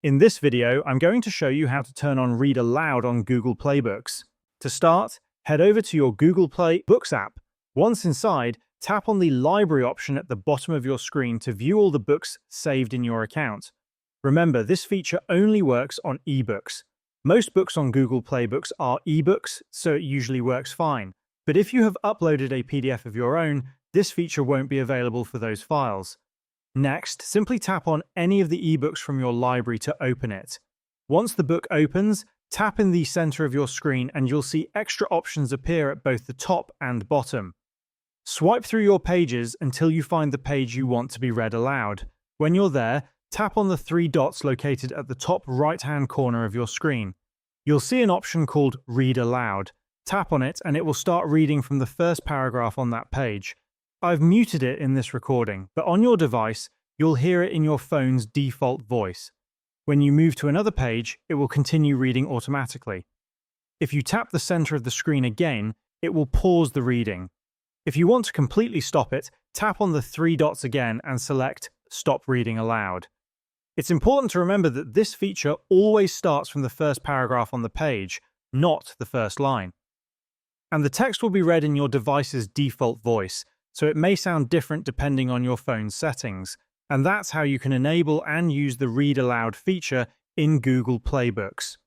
In this video, I'm going to show you how to turn on Read Aloud on Google Play Books. To start, head over to your Google Play Books app. Once inside, tap on the Library option at the bottom of your screen to view all the books saved in your account. Remember, this feature only works on ebooks. Most books on Google Play Books are ebooks, so it usually works fine. But if you have uploaded a PDF of your own, this feature won't be available for those files. Next, simply tap on any of the ebooks from your library to open it. Once the book opens, tap in the center of your screen and you'll see extra options appear at both the top and bottom. Swipe through your pages until you find the page you want to be read aloud. When you're there, tap on the three dots located at the top right-hand corner of your screen. You'll see an option called Read Aloud. Tap on it and it will start reading from the first paragraph on that page. I've muted it in this recording, but on your device, you'll hear it in your phone's default voice. When you move to another page, it will continue reading automatically. If you tap the center of the screen again, it will pause the reading. If you want to completely stop it, tap on the three dots again and select Stop Reading Aloud. It's important to remember that this feature always starts from the first paragraph on the page, not the first line. And the text will be read in your device's default voice, so it may sound different depending on your phone's settings. And that's how you can enable and use the Read Aloud feature in Google Play Books.